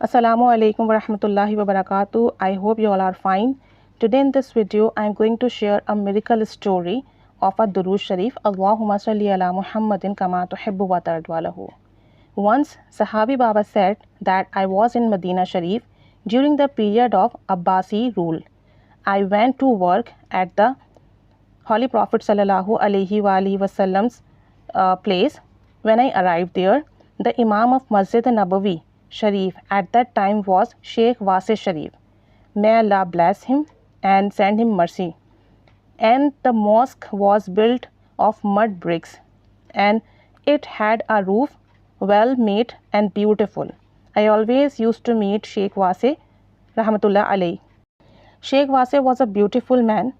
Assalamu alaikum wa rahmatullahi wa barakatuh. I hope you all are fine. Today in this video I am going to share a miracle story of a Durood Sharif. Allahumma Sali ala Muhammadun kama tuhibu wa tarda Lahu. Once Sahabi Baba said that I was in Medina Sharif during the period of Abbasi rule. I went to work at the Holy Prophet sallallahu alaihi wasallam's place. When I arrived there, the Imam of Masjid Nabawi Sharif at that time was Sheikh Wase Sharif. May Allah bless him and send him mercy. And the mosque was built of mud bricks and it had a roof well made and beautiful. I always used to meet Sheikh Wase rahmatullah alayhi. Sheikh Wase was a beautiful man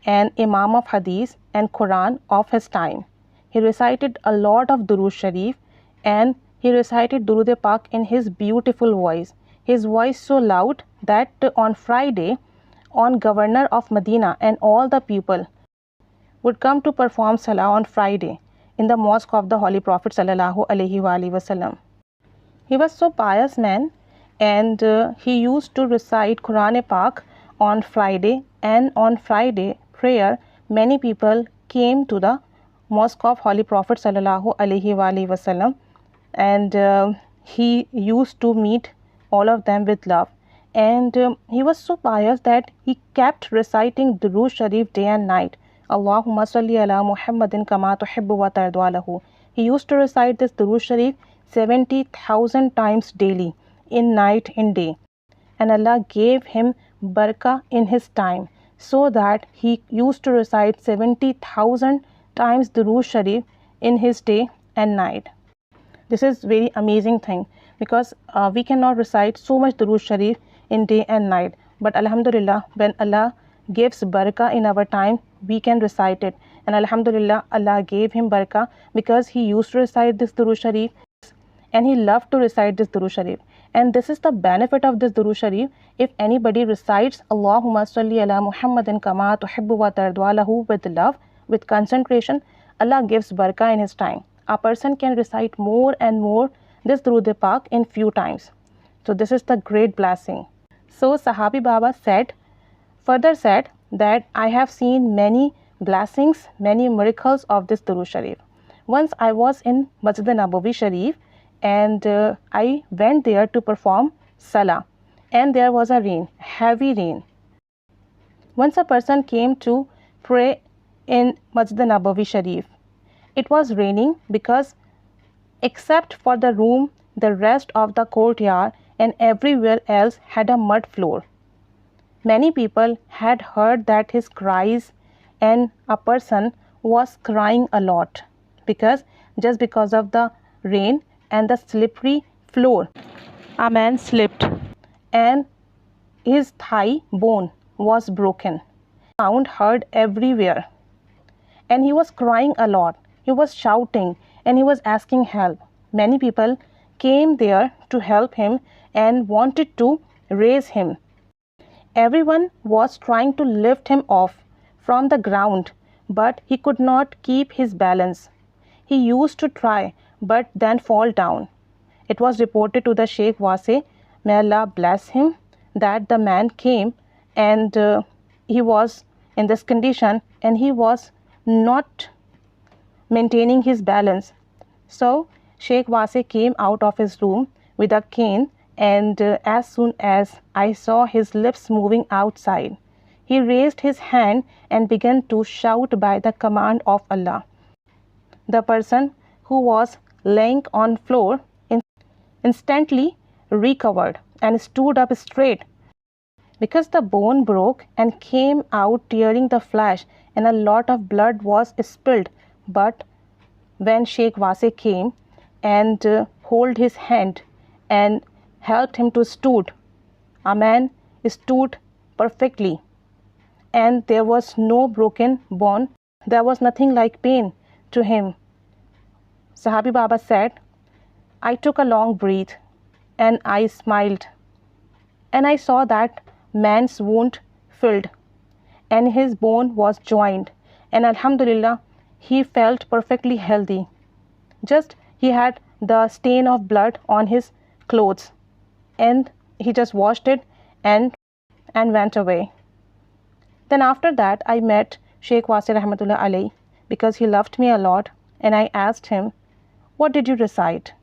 and Imam of Hadith and Quran of his time. He recited a lot of Durood Sharif and he recited Durood Pak in his beautiful voice. His voice so loud that on Friday, on Governor of Medina and all the people would come to perform Salah on Friday in the mosque of the Holy Prophet sallallahu alaihi wasallam. He was so pious man and he used to recite Quran Pak on Friday, and on Friday prayer many people came to the mosque of Holy Prophet sallallahu alaihi wasallam, and he used to meet all of them with love. And he was so pious that he kept reciting Durood Sharif day and night. Allahumma Sali ala Muhammadun kama tuhibu wa tarda Lahu. He used to recite this Durood Sharif 70,000 times daily, in night, in day. And Allah gave him barakah in his time, so that he used to recite 70,000 times Durood Sharif in his day and night. This is very amazing thing, because we cannot recite so much Durood Sharif in day and night, but alhamdulillah, when Allah gives barakah in our time, we can recite it. And alhamdulillah, Allah gave him barakah because he used to recite this Durood Sharif and he loved to recite this Durood Sharif. And this is the benefit of this Durood Sharif. If anybody recites Allahumma Sali ala Muhammadun kama tuhibu wa tarda Lahu with love, with concentration, Allah gives barakah in his time. A person can recite more and more this Durood Pak in few times. So this is the great blessing. So Sahabi Baba further said that I have seen many blessings, many miracles of this Durood Sharif. Once I was in Masjid Nabawi Sharif and I went there to perform Salah, and there was a rain, heavy rain. Once a person came to pray in Masjid Nabawi Sharif. It was raining because except for the room, the rest of the courtyard and everywhere else had a mud floor. Many people had heard that his cries, and a person was crying a lot because of the rain and the slippery floor. A man slipped and his thigh bone was broken. Sound heard everywhere. And he was crying a lot. He was shouting and he was asking help. Many people came there to help him and wanted to raise him. Everyone was trying to lift him off from the ground, but he could not keep his balance. He used to try, but then fall down. It was reported to the Sheikh Wase, may Allah bless him, that the man came and he was in this condition and he was not maintaining his balance. So Sheikh Wase came out of his room with a cane, and as soon as I saw his lips moving outside, he raised his hand and began to shout by the command of Allah. The person who was laying on floor instantly recovered and stood up straight, because the bone broke and came out tearing the flesh, and a lot of blood was spilled. But when Sheikh Wase came and hold his hand and helped him to stood, a man stood perfectly, and there was no broken bone. There was nothing like pain to him. Sahabi Baba said, I took a long breath and I smiled, and I saw that man's wound filled and his bone was joined, and alhamdulillah, he felt perfectly healthy. Just he had the stain of blood on his clothes. and he just washed it and went away. Then after that, I met Sheikh Wasir Rahmatullah alayhi because he loved me a lot, and I asked him, what did you recite?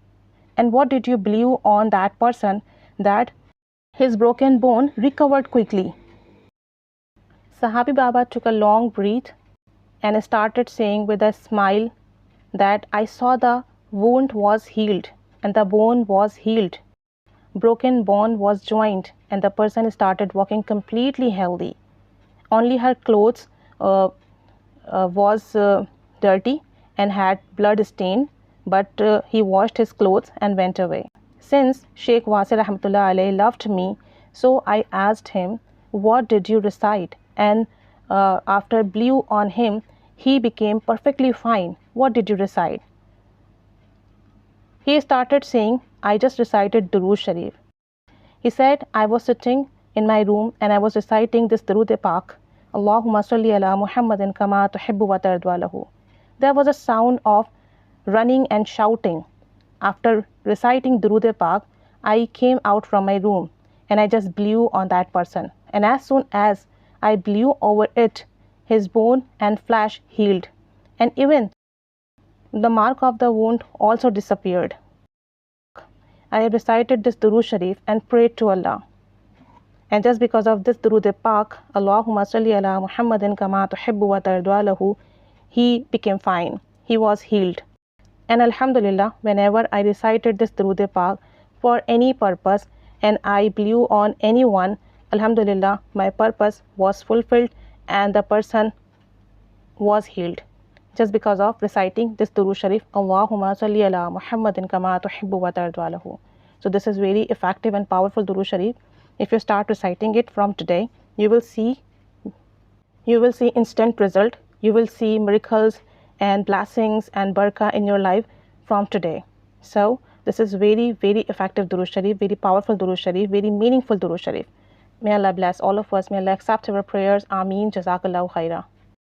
And what did you believe on that person that his broken bone recovered quickly? Sahabi Baba took a long breath and started saying with a smile that I saw the wound was healed and the bone was healed. Broken bone was joined and the person started walking completely healthy. Only her clothes was dirty and had blood stain, but he washed his clothes and went away. Since Sheikh Wasir Rahmatullah alayhi loved me, so I asked him, what did you recite? And after blew on him, he became perfectly fine. What did you recite? He started saying, I just recited Durood Sharif. He said, I was sitting in my room and I was reciting this Durood Pak, Allahumma Sali ala Muhammadun kama tuhibu wa tarda Lahu. There was a sound of running and shouting. After reciting Durood Pak, I came out from my room and I just blew on that person. And as soon as I blew over it, his bone and flesh healed. And even the mark of the wound also disappeared. I recited this Durood Sharif and prayed to Allah. And just because of this Durood Pak, Allahumma Sali ala Muhammadun kama tuhibu wa tarda Lahu, he became fine. He was healed. And alhamdulillah, whenever I recited this Durood Pak for any purpose and I blew on anyone, alhamdulillah, my purpose was fulfilled and the person was healed. Just because of reciting this Durood Sharif, Allahumma Sali ala Muhammadun kama tuhibu wa tarda Lahu. So this is very effective and powerful Durood Sharif. If you start reciting it from today, you will see instant result. You will see miracles and blessings and barakah in your life from today. So this is very, very effective Durood Sharif, very powerful Durood Sharif, very meaningful Durood Sharif. May Allah bless all of us. May Allah accept our prayers. Ameen. Jazakallahu khaira.